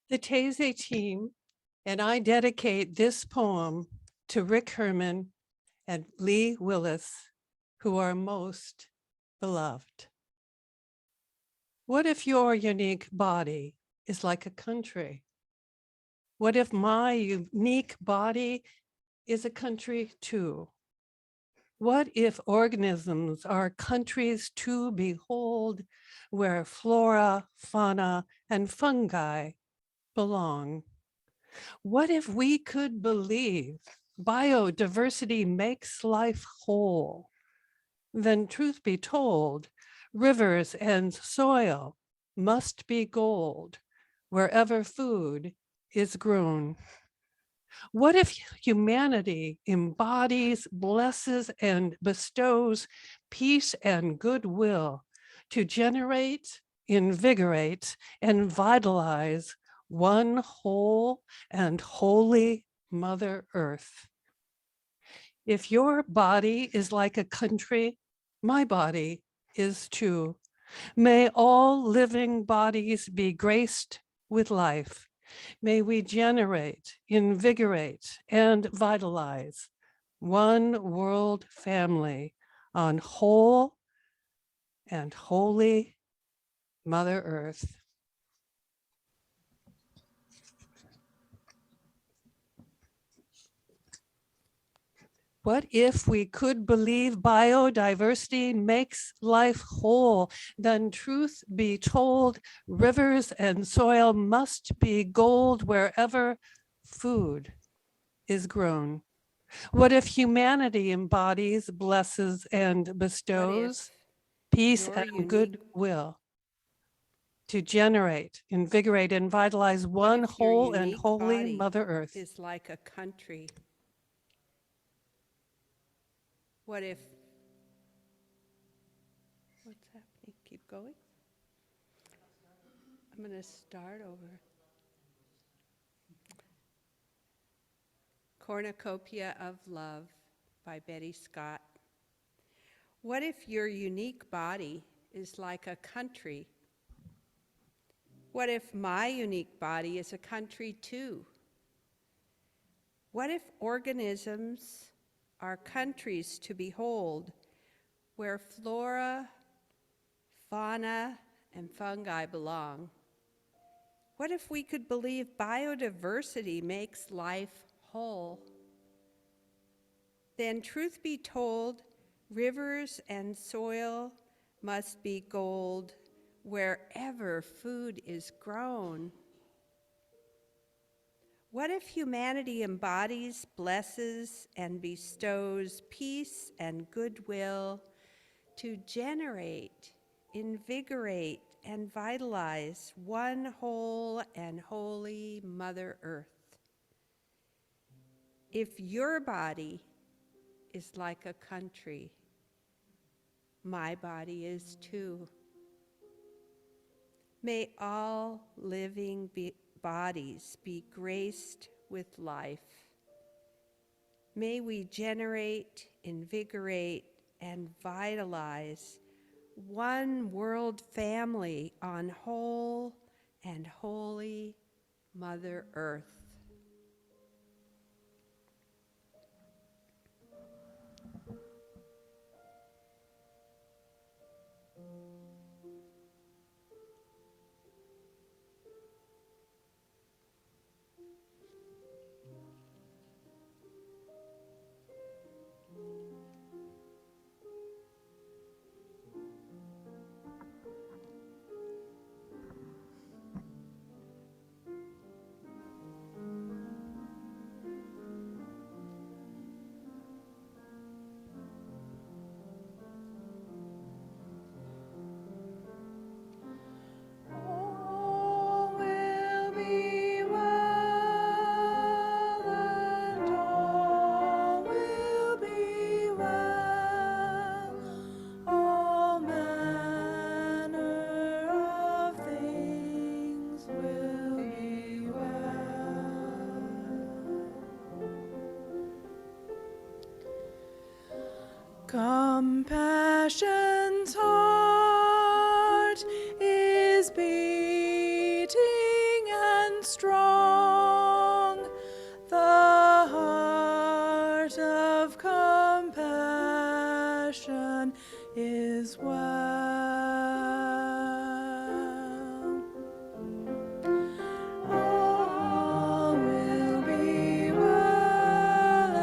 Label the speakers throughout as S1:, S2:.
S1: The Taize team and I dedicate this poem to Rick Herman and Lee Willis, who are most beloved. What if your unique body is like a country? What if my unique body is a country too? What if organisms are countries to behold, where flora, fauna, and fungi belong? What if we could believe biodiversity makes life whole? Then truth be told, rivers and soil must be gold wherever food is grown. What if humanity embodies, blesses, and bestows peace and goodwill to generate, invigorate, and vitalize one whole and holy Mother Earth? If your body is like a country, my body is too. May all living bodies be graced with life. May we generate, invigorate, and vitalize one world family on whole and holy Mother Earth. What if we could believe biodiversity makes life whole? Then truth be told, rivers and soil must be gold wherever food is grown. What if humanity embodies, blesses, and bestows peace and goodwill to generate, invigorate, and vitalize one whole and holy Mother Earth?
S2: Is like a country. What if, what's happening? Keep going. I'm going to start over. Cornucopia of Love by Betty Scott. What if your unique body is like a country? What if my unique body is a country too? What if organisms are countries to behold, where flora, fauna, and fungi belong? What if we could believe biodiversity makes life whole? Then, truth be told, rivers and soil must be gold wherever food is grown. What if humanity embodies, blesses, and bestows peace and goodwill to generate, invigorate, and vitalize one whole and holy Mother Earth? If your body is like a country, my body is too. May all living bodies be graced with life. May we generate, invigorate, and vitalize one world family on whole and holy Mother Earth.
S3: Compassion's heart is beating and strong. The heart of compassion is well. All will be well,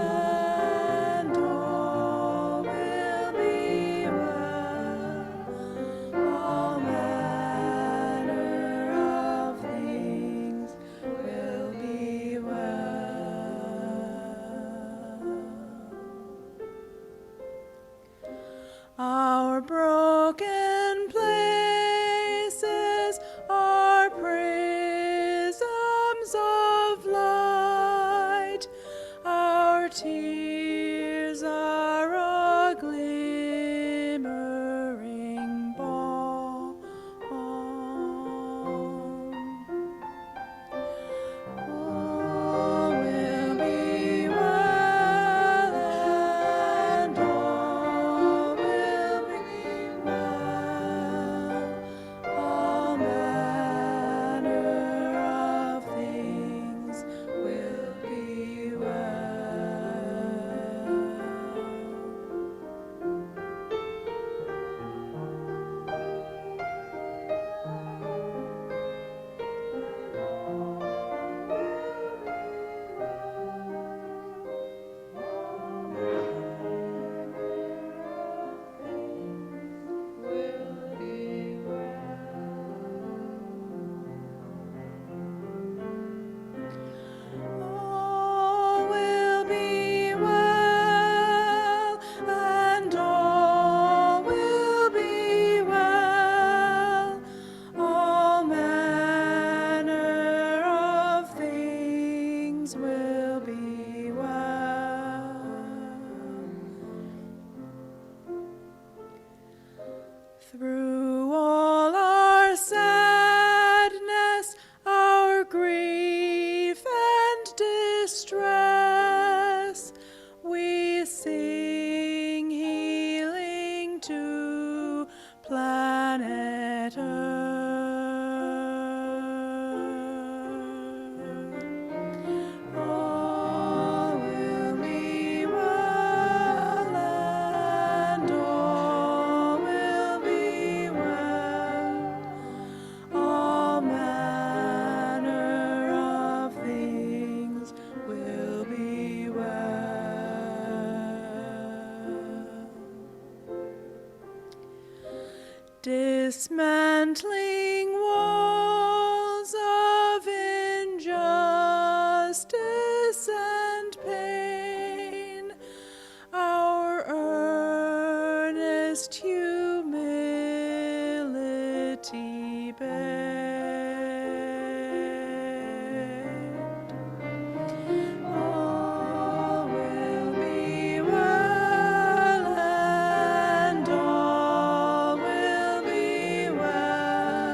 S3: and all will be well. All manner of things will be well. Our broken places are prisms of light. Our tears are a glimmering balm. All will be well, and all will be well. All manner of things will be well. All will be well, and all will be well. All manner of things will be well. Through all our sadness, our grief and distress, we sing healing to planet Earth. All will be well, and all will be well. All manner of things will be well. Dismantling walls of injustice and pain, our earnest humility bend. All will be well, and all will be well.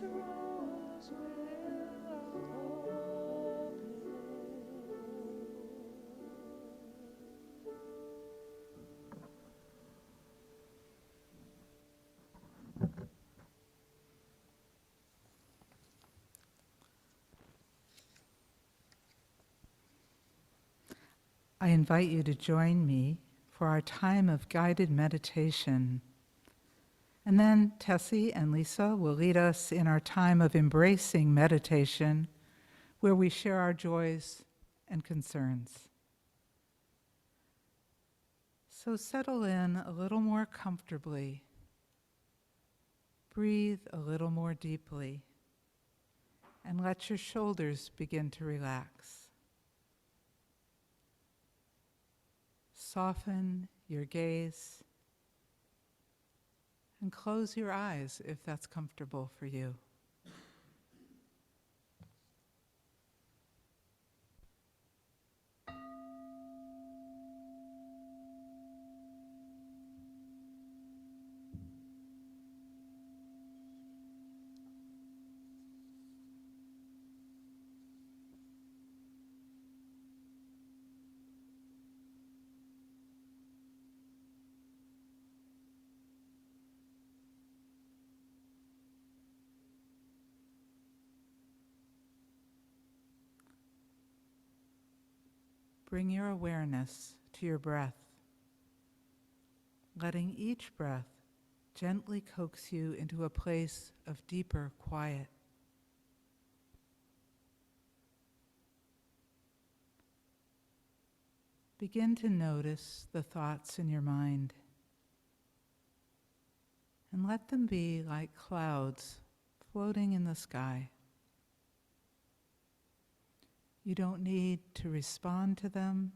S3: rose without hope in.
S4: I invite you to join me for our time of guided meditation. And then Tessie and Lisa will lead us in our time of embracing meditation, where we share our joys and concerns. So settle in a little more comfortably. Breathe a little more deeply, and let your shoulders begin to relax. Soften your gaze and close your eyes if that's comfortable for you. Bring your awareness to your breath, letting each breath gently coax you into a place of deeper quiet. Begin to notice the thoughts in your mind and let them be like clouds floating in the sky. You don't need to respond to them.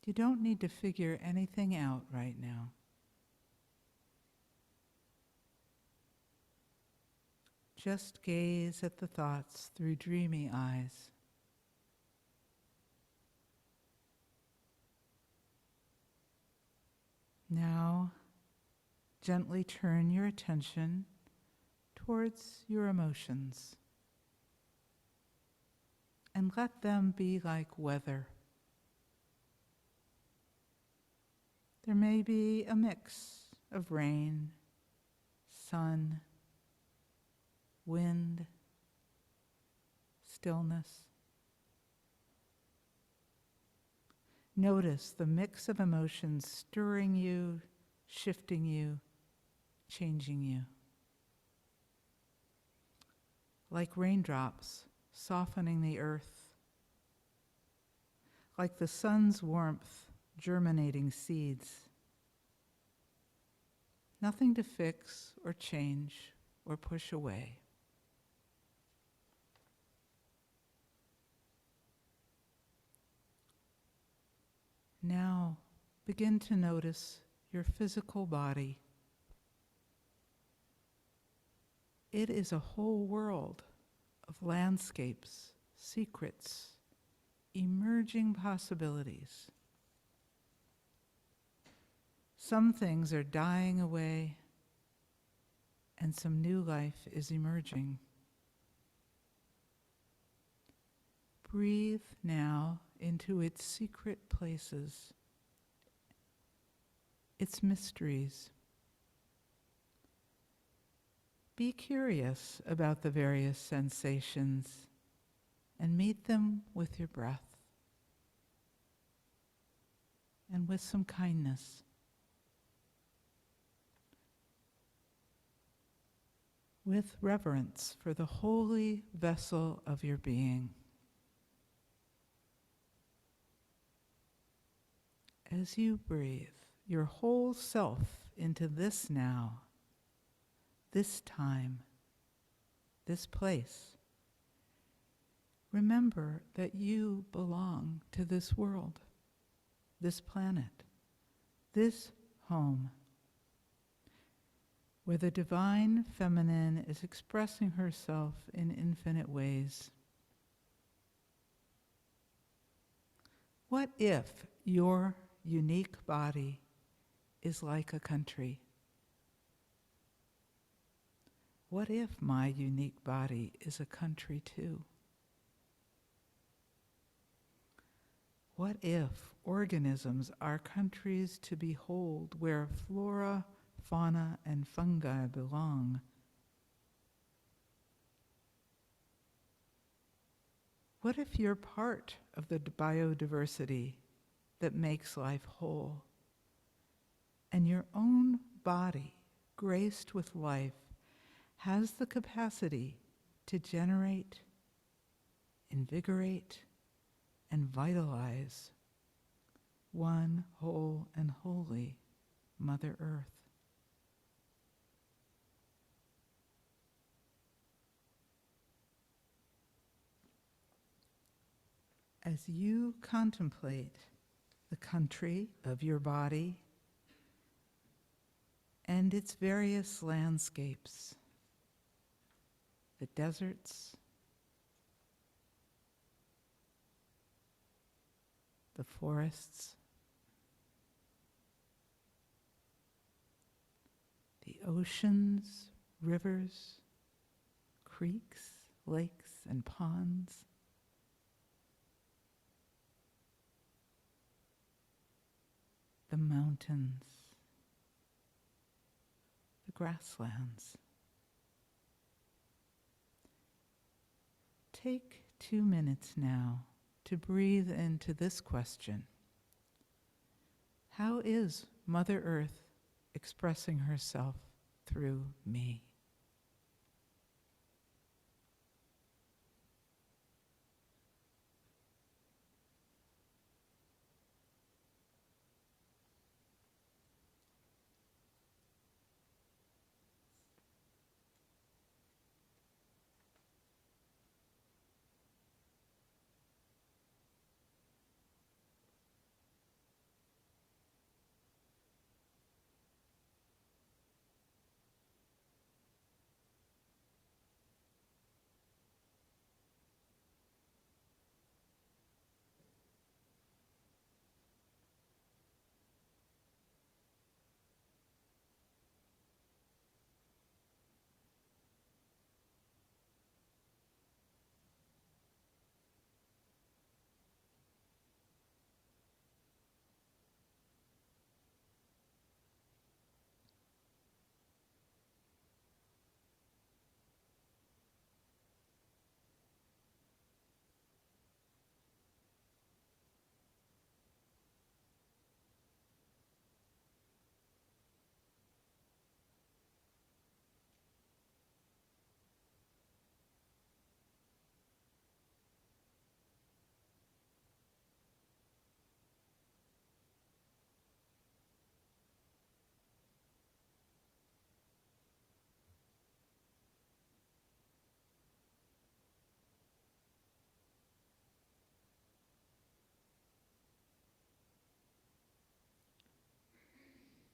S4: You don't need to figure anything out right now. Just gaze at the thoughts through dreamy eyes. Now, gently turn your attention towards your emotions and let them be like weather. There may be a mix of rain, sun, wind, stillness. Notice the mix of emotions stirring you, shifting you, changing you. Like raindrops softening the earth, like the sun's warmth germinating seeds. Nothing to fix or change or push away. Now begin to notice your physical body. It is a whole world of landscapes, secrets, emerging possibilities. Some things are dying away, and some new life is emerging. Breathe now into its secret places, its mysteries. Be curious about the various sensations and meet them with your breath and with some kindness. With reverence for the holy vessel of your being. As you breathe your whole self into this now, this time, this place, remember that you belong to this world, this planet, this home, where the divine feminine is expressing herself in infinite ways. What if your unique body is like a country? what if my unique body is a country too? What if organisms are countries to behold where flora, fauna, and fungi belong? What if you're part of the biodiversity that makes life whole, and your own body, graced with life, has the capacity to generate, invigorate, and vitalize one whole and holy Mother Earth? As you contemplate the country of your body and its various landscapes, the deserts, the forests, the oceans, rivers, creeks, lakes, and ponds, the mountains, the grasslands. Take 2 minutes now to breathe into this question. How is Mother Earth expressing herself through me?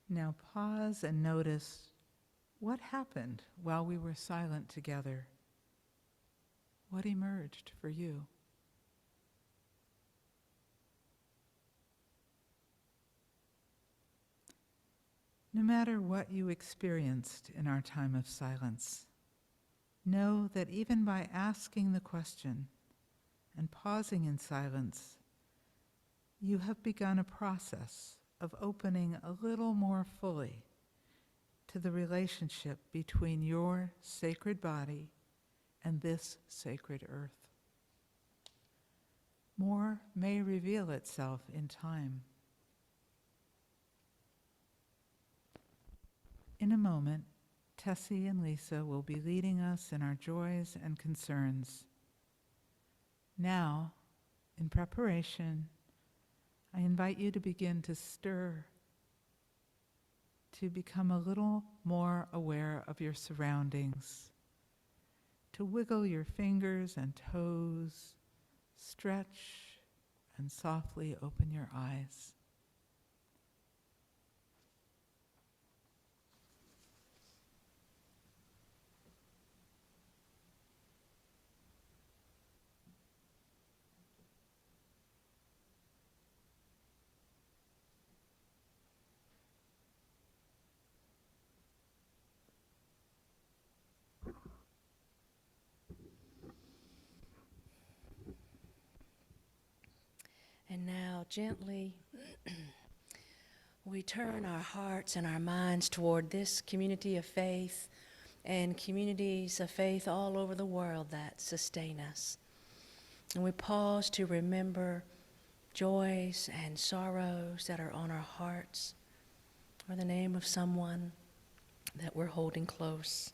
S4: Now pause and notice what happened while we were silent together. What emerged for you? No matter what you experienced in our time of silence, know that even by asking the question and pausing in silence, you have begun a process of opening a little more fully to the relationship between your sacred body and this sacred earth. More may reveal itself in time. In a moment, Tessie and Lisa will be leading us in our joys and concerns. Now, in preparation, I invite you to begin to stir, to become a little more aware of your surroundings, to wiggle your fingers and toes, stretch, and softly open your eyes.
S5: Gently, we turn our hearts and our minds toward this community of faith and communities of faith all over the world that sustain us. And we pause to remember joys and sorrows that are on our hearts, or the name of someone that we're holding close.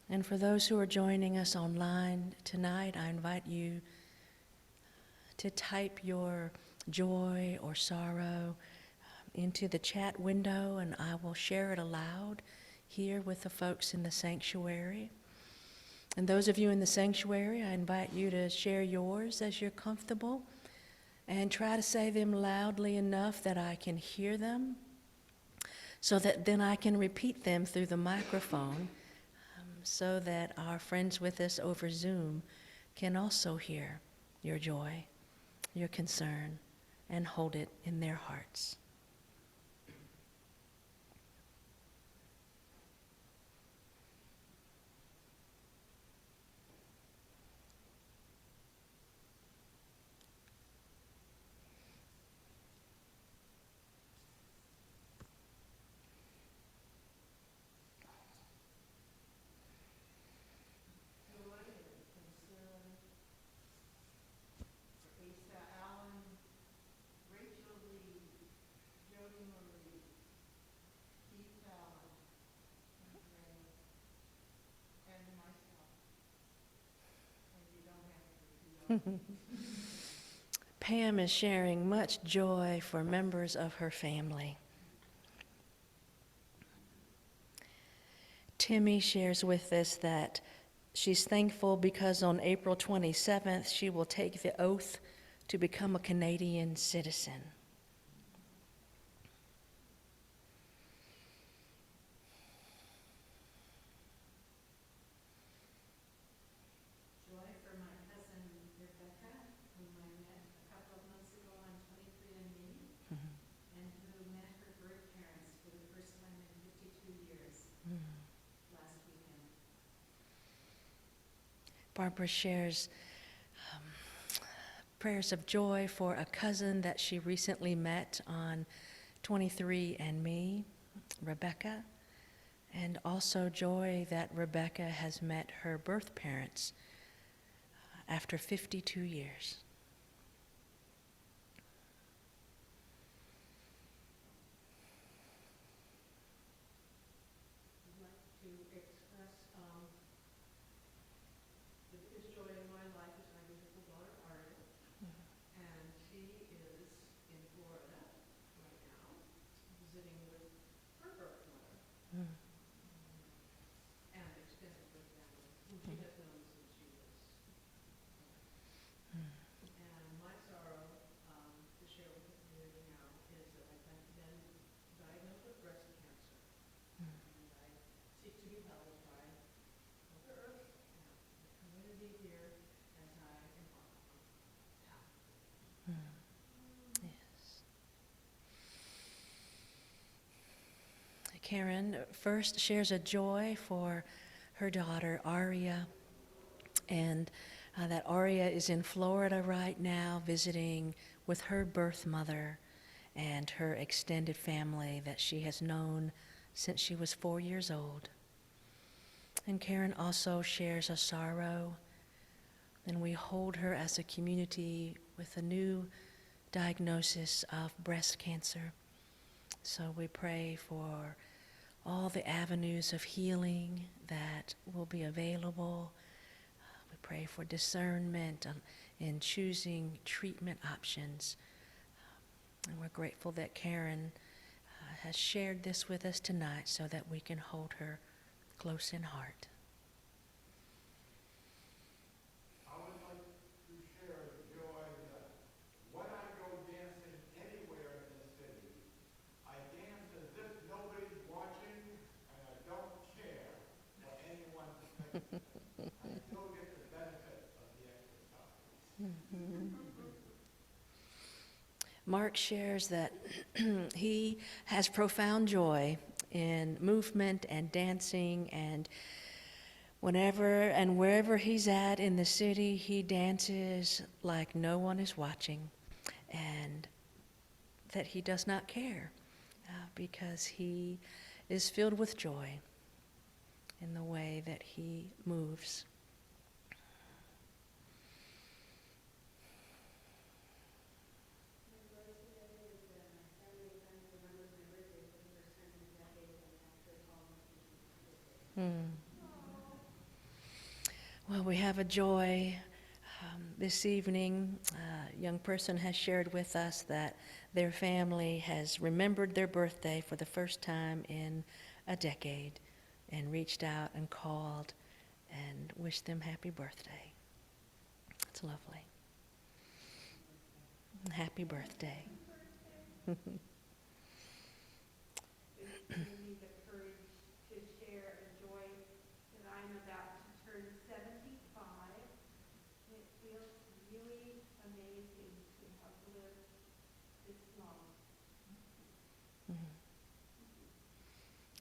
S5: And for those who are joining us online tonight, I invite you to type your joy or sorrow into the chat window, and I will share it aloud here with the folks in the sanctuary. And those of you in the sanctuary, I invite you to share yours as you're comfortable and try to say them loudly enough that I can hear them, so that then I can repeat them through the microphone, so that our friends with us over Zoom can also hear your joy, your concern, and hold it in their hearts. Pam is sharing much joy for members of her family. Timmy shares with us that she's thankful because on April 27th, she will take the oath to become a Canadian citizen.
S6: Joy for my cousin Rebecca, whom I met a couple of months ago on 23andMe, and who met her birth parents for the first time in 52 years last weekend.
S5: Barbara shares prayers of joy for a cousin that she recently met on 23andMe, Rebecca, and also joy that Rebecca has met her birth parents after 52 years.
S6: I'd like to express the biggest joy in my life is my beautiful daughter Aria, and she is in Florida right now, visiting with her birth mother and extended birth family, who she has known since she was. And my sorrow to share with the community now is that I've been diagnosed with breast cancer, and I seek to be held by Mother Earth and the community here as I embark on the path.
S5: Yes. Karen first shares a joy for her daughter Aria, and that Aria is in Florida right now visiting with her birth mother and her extended family that she has known since she was 4 years old. And Karen also shares a sorrow, and we hold her as a community with a new diagnosis of breast cancer. So we pray for all the avenues of healing that will be available. We pray for discernment in choosing treatment options. And we're grateful that Karen has shared this with us tonight so that we can hold her close in heart.
S7: I would like to share a joy that when I go dancing anywhere in the city, I dance as if nobody's watching, and I don't care what anyone thinks. I still get the benefit of the exercise.
S5: Mark shares that he has profound joy in movement and dancing, and whenever and wherever he's at in the city, he dances like no one is watching. and that he does not care because he is filled with joy in the way that he moves. Well, we have a joy this evening. A young person has shared with us that their family has remembered their birthday for the first time in a decade and reached out and called and wished them happy birthday. It's lovely. Happy birthday.
S6: It's given me the courage to share a joy that I'm about to turn 75. It feels really amazing to have lived this long.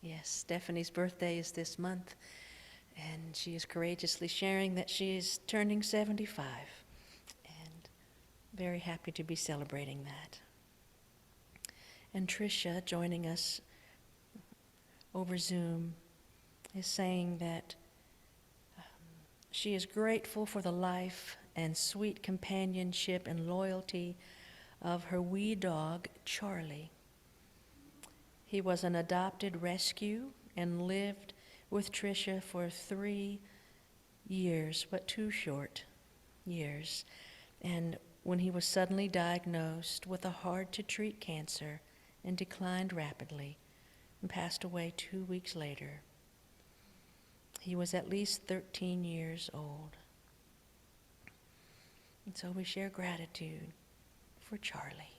S5: Yes, Stephanie's birthday is this month, and she is courageously sharing that she is turning 75, and very happy to be celebrating that. And Tricia, joining us over Zoom, is saying that she is grateful for the life and sweet companionship and loyalty of her wee dog, Charlie. He was an adopted rescue and lived with Tricia for 3 years, but 2 short years. And when he was suddenly diagnosed with a hard-to-treat cancer and declined rapidly and passed away 2 weeks later, he was at least 13 years old. And so we share gratitude for Charlie.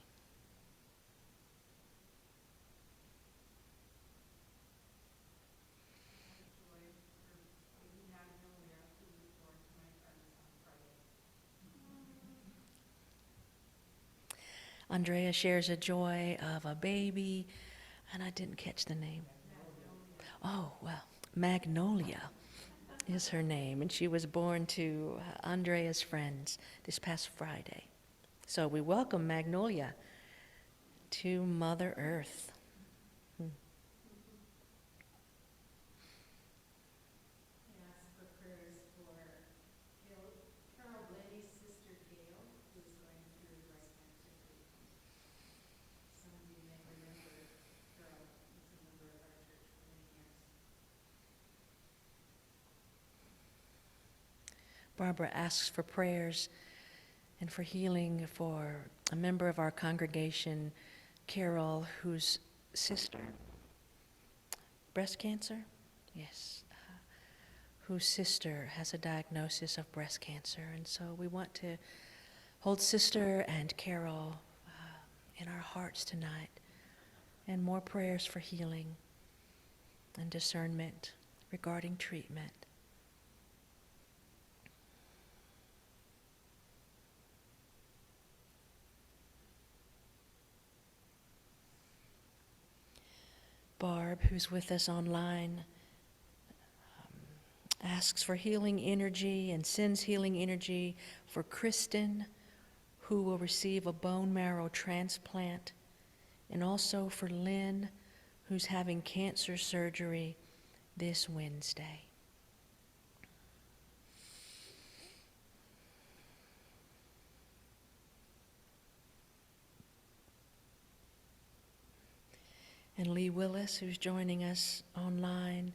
S5: Andrea shares a joy of a baby, and I didn't catch the name. Oh, well, Magnolia is her name, and she was born to Andrea's friends this past Friday. So we welcome Magnolia to Mother Earth.
S6: Ask for prayers for Carol Blaney's sister Gail, who's going through breast cancer treatment. Some of you may remember Carol was a member of our church for many years.
S5: Barbara asks for prayers and for healing for a member of our congregation, Carol, whose sister, breast cancer? Yes. Whose sister has a diagnosis of breast cancer. And so we want to hold Sister and Carol in our hearts tonight, and more prayers for healing and discernment regarding treatment. Barb, who's with us online, asks for healing energy and sends healing energy for Kristen, who will receive a bone marrow transplant, and also for Lynn, who's having cancer surgery this Wednesday. And Lee Willis, who's joining us online,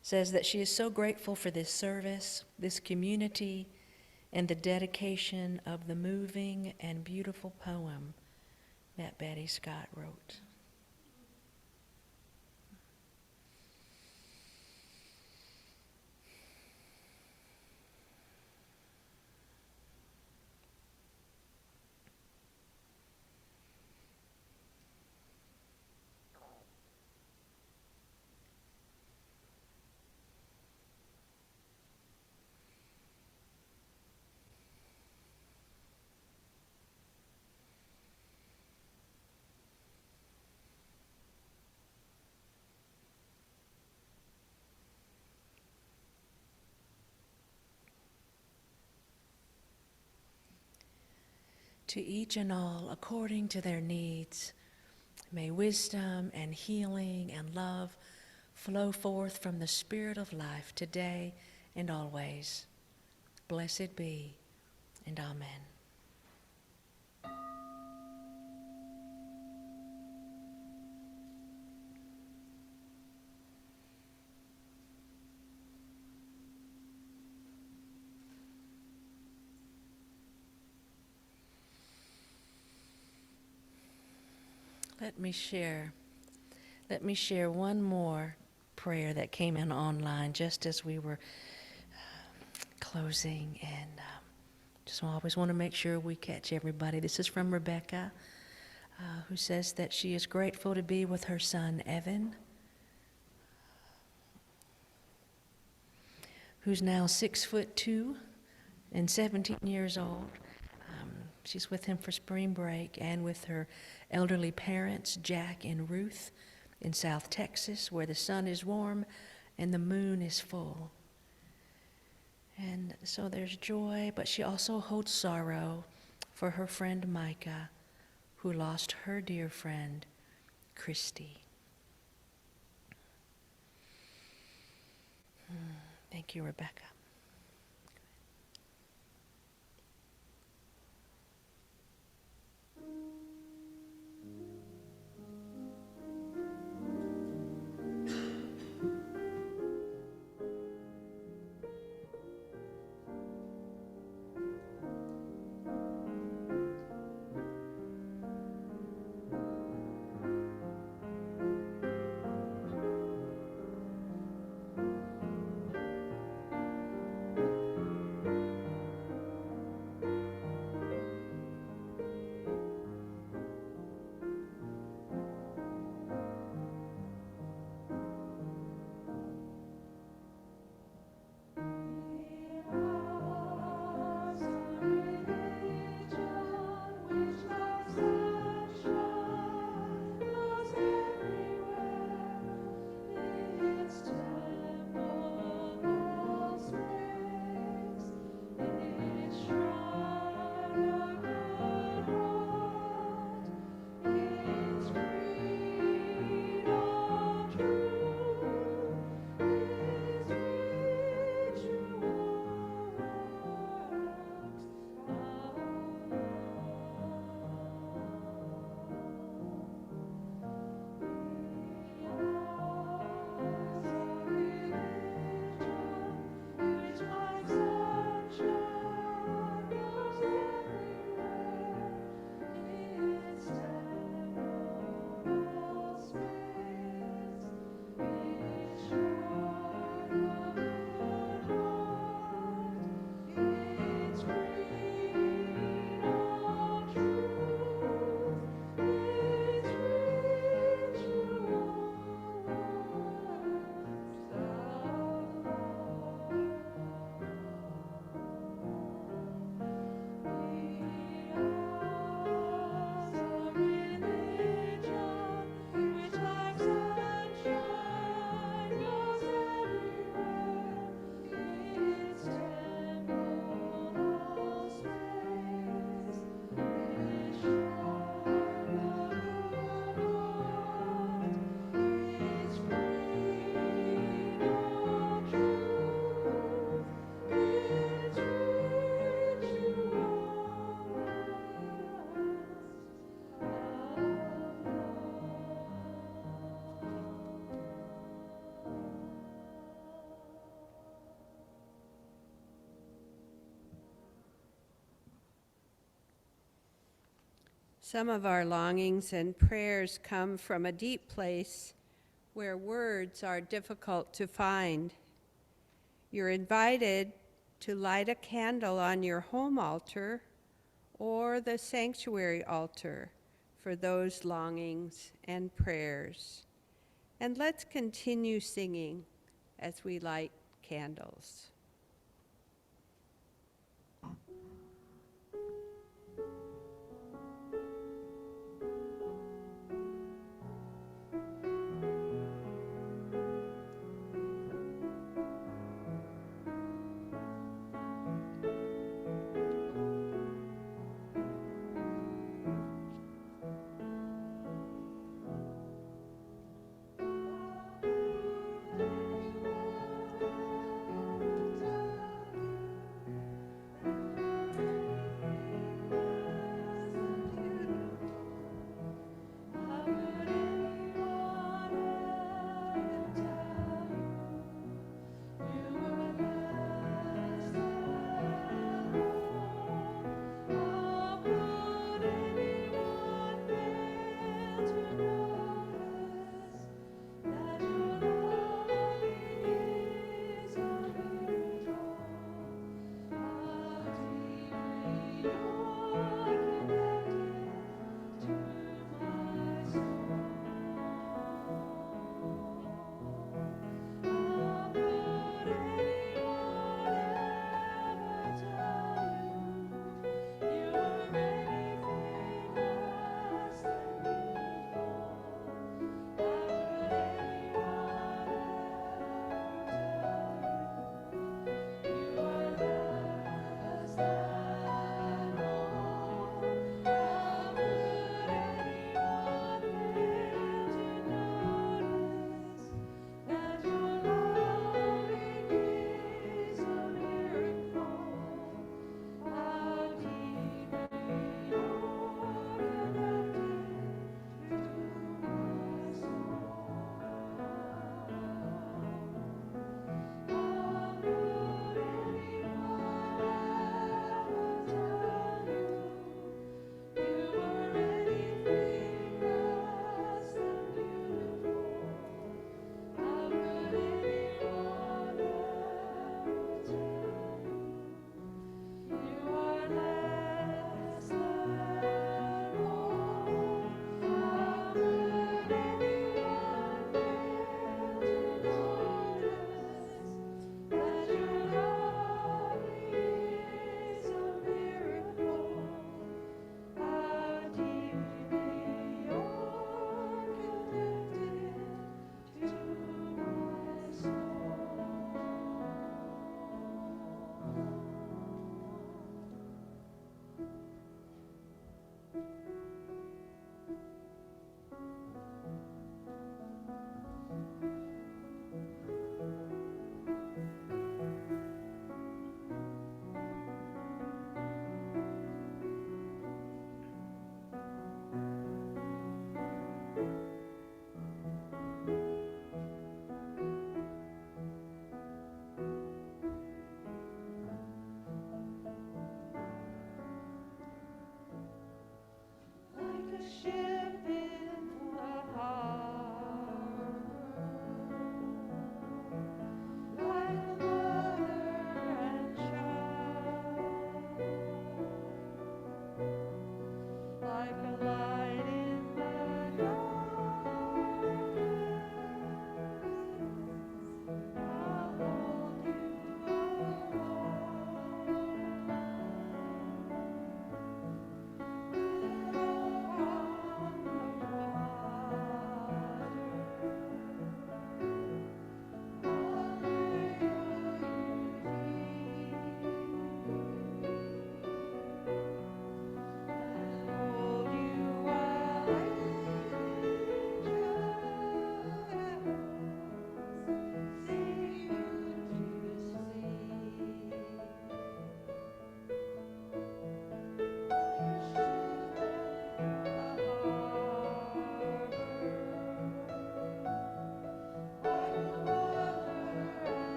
S5: says that she is so grateful for this service, this community, and the dedication of the moving and beautiful poem that Betty Scott wrote. to each and all according to their needs. May wisdom and healing and love flow forth from the Spirit of life today and always. Blessed be, and amen. Let me share one more prayer that came in online just as we were closing, and just always want to make sure we catch everybody. This is from Rebecca, who says that she is grateful to be with her son Evan, who's now 6'2" and 17 years old. She's with him for spring break and with her elderly parents, Jack and Ruth, in South Texas, where the sun is warm and the moon is full. And so there's joy, but she also holds sorrow for her friend Micah, who lost her dear friend, Christy. Thank you, Rebecca.
S2: Some of our longings and prayers come from a deep place where words are difficult to find. You're invited to light a candle on your home altar or the sanctuary altar for those longings and prayers. And let's continue singing as we light candles.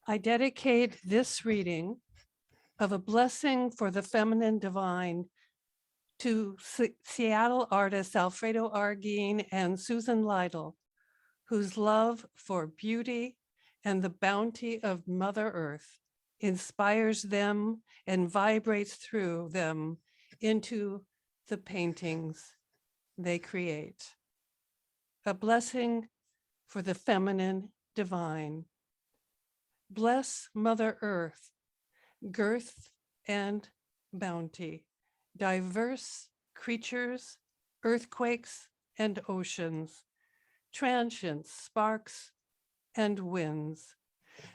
S1: I dedicate this reading of a blessing for the feminine divine to Seattle artists Alfredo Arguin and Susan Lytle, whose love for beauty and the bounty of Mother Earth inspires them and vibrates through them into the paintings they create. A blessing for the feminine divine. Bless Mother Earth, girth and bounty, diverse creatures, earthquakes and oceans, transient sparks and winds,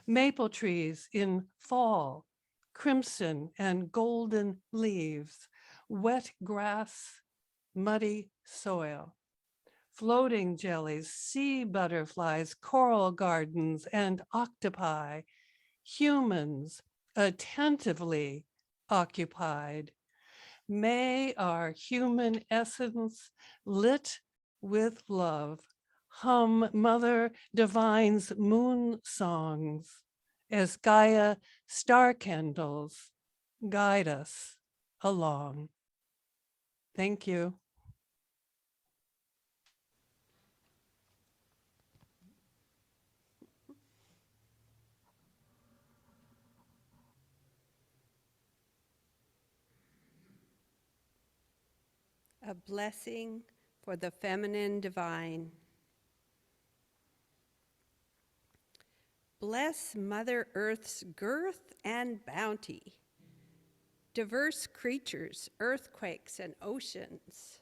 S1: maple trees in fall, crimson and golden leaves, wet grass, muddy soil, floating jellies, sea butterflies, coral gardens, and octopi, humans attentively occupied. May our human essence, lit with love, hum Mother Divine's moon songs as Gaia star candles guide us along. Thank you.
S2: A blessing for the feminine divine. Bless Mother Earth's girth and bounty, diverse creatures, earthquakes and oceans,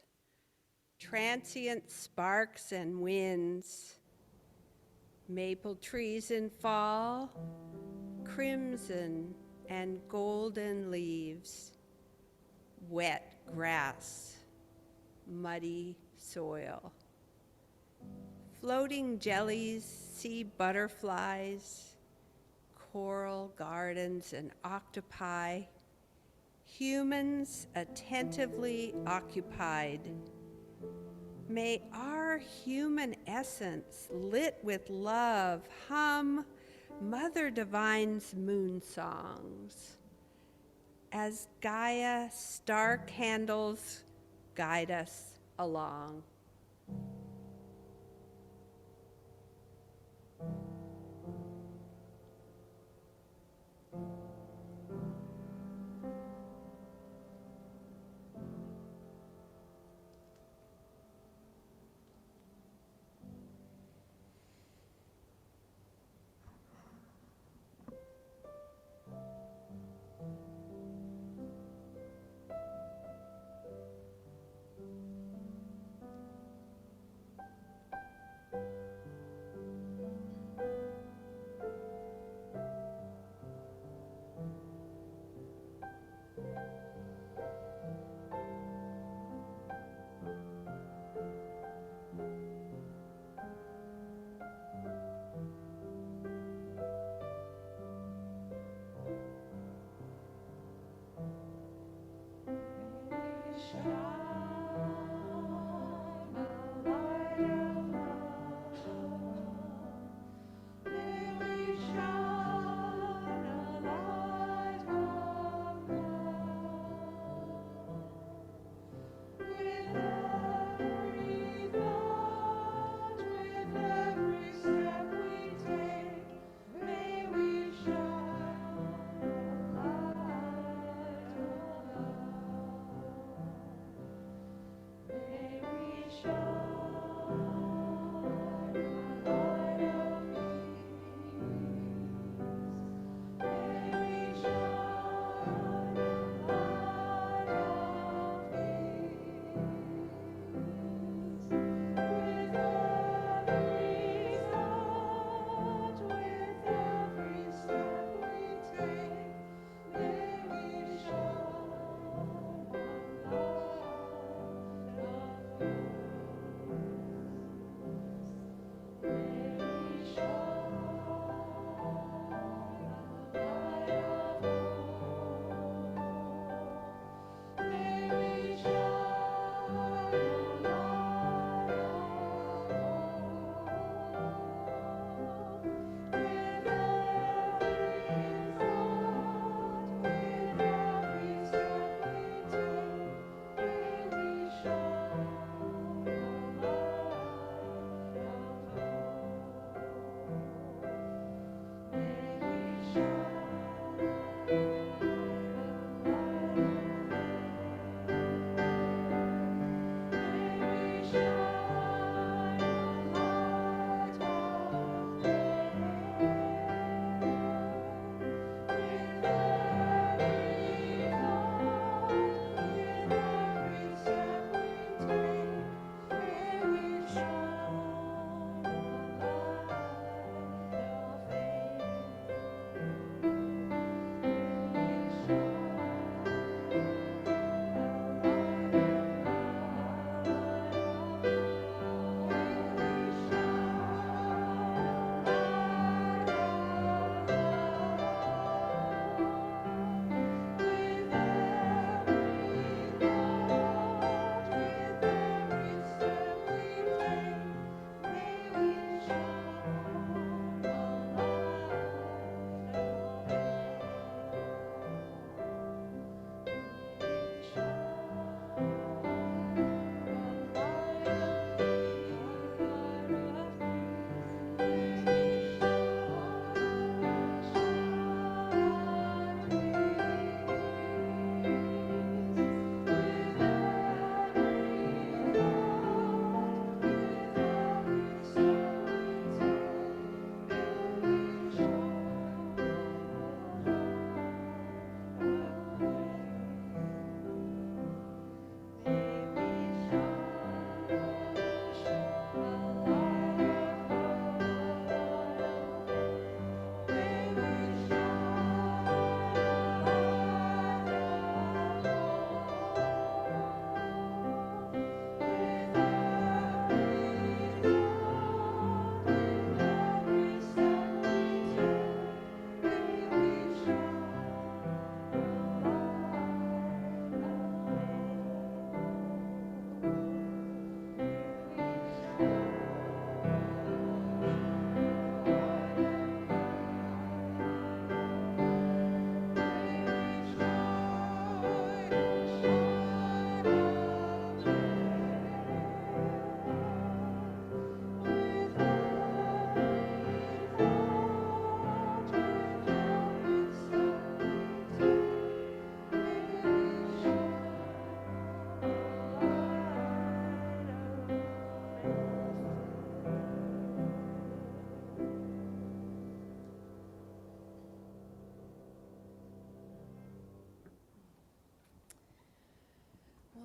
S2: transient sparks and winds, maple trees in fall, crimson and golden leaves, wet grass, muddy soil, floating jellies, sea butterflies, coral gardens and octopi, humans attentively occupied. May our human essence, lit with love, hum Mother Divine's moon songs as Gaia star candles guide us along.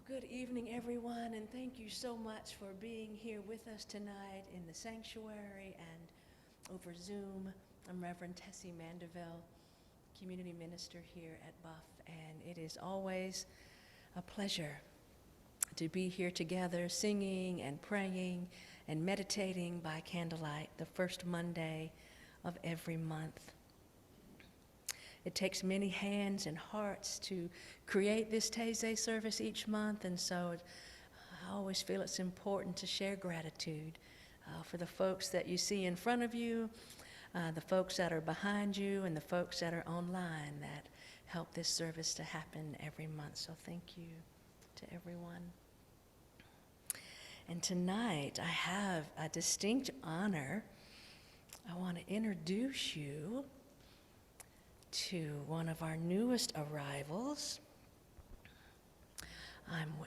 S5: Good evening, everyone, and thank you so much for being here with us tonight in the sanctuary and over Zoom. I'm Reverend Tessie Mandeville, community minister here at Buff, and it is always a pleasure to be here together singing and praying and meditating by candlelight the first Monday of every month. It takes many hands and hearts to create this Taize service each month, and so I always feel it's important to share gratitude for the folks that you see in front of you, the folks that are behind you, and the folks that are online that help this service to happen every month. So thank you to everyone. And tonight I have a distinct honor. I want to introduce you to one of our newest arrivals.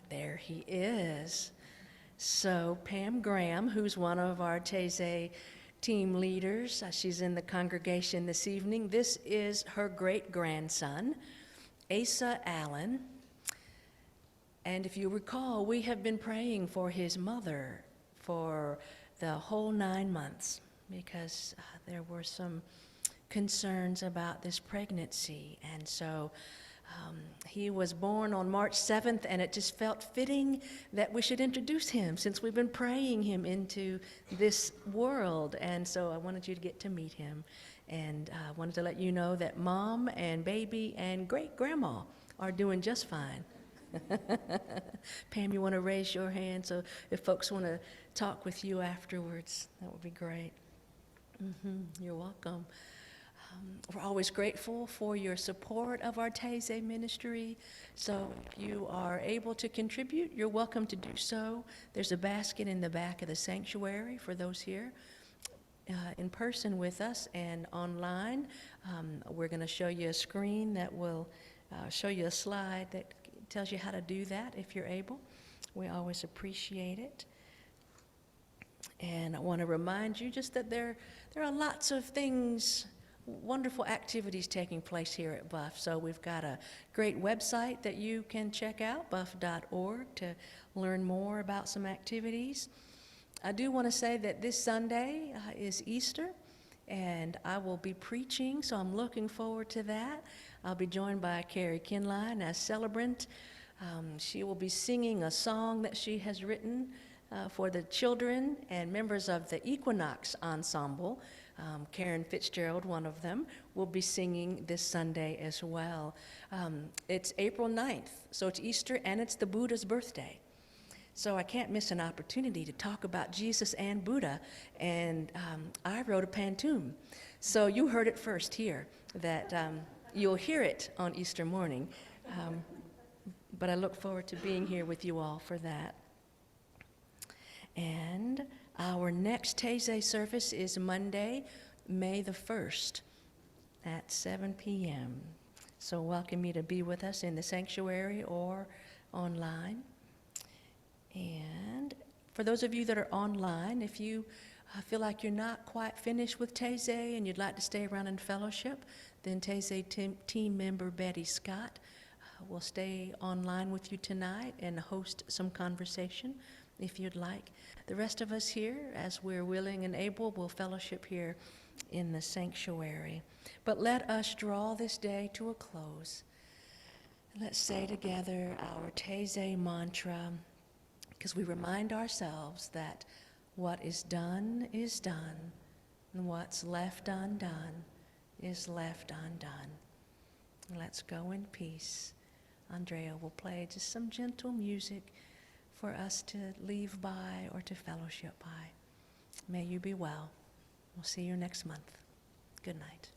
S5: There he is. So Pam Graham, who's one of our Taize team leaders, she's in the congregation this evening. This is her great-grandson, Asa Allen. And if you recall, we have been praying for his mother for the whole 9 months because there were some concerns about this pregnancy. And so he was born on March 7th, and it just felt fitting that we should introduce him since we've been praying him into this world. And so I wanted you to get to meet him. And I wanted to let you know that Mom and baby and great-grandma are doing just fine. Pam, you want to raise your hand so if folks want to talk with you afterwards, that would be great. You're welcome. We're always grateful for your support of our Taize ministry. So if you are able to contribute, you're welcome to do so. There's a basket in the back of the sanctuary for those here in person with us and online. We're going to show you a screen that will show you a slide that tells you how to do that if you're able. We always appreciate it. And I want to remind you just that there are lots of things, wonderful activities taking place here at Buff. So we've got a great website that you can check out, buff.org, to learn more about some activities. I do want to say that this Sunday is Easter, and I will be preaching, so I'm looking forward to that. I'll be joined by Carrie Kinline as celebrant. She will be singing a song that she has written for the children and members of the Equinox Ensemble. Karen Fitzgerald, one of them, will be singing this Sunday as well. It's April 9th, so it's Easter and it's the Buddha's birthday. So I can't miss an opportunity to talk about Jesus and Buddha, and I wrote a pantoum. So you heard it first here, that you'll hear it on Easter morning. But I look forward to being here with you all for that. And our next Taize service is Monday, May the 1st at 7 p.m. So welcome you to be with us in the sanctuary or online. And for those of you that are online, if you feel like you're not quite finished with Taize and you'd like to stay around in fellowship, then Taize team member Betty Scott will stay online with you tonight and host some conversation if you'd like. The rest of us here, as we're willing and able, will fellowship here in the sanctuary. But let us draw this day to a close. Let's say together our Taize mantra, because we remind ourselves that what is done, and what's left undone is left undone. Let's go in peace. Andrea will play just some gentle music for us to leave by or to fellowship by. May you be well. We'll see you next month. Good night.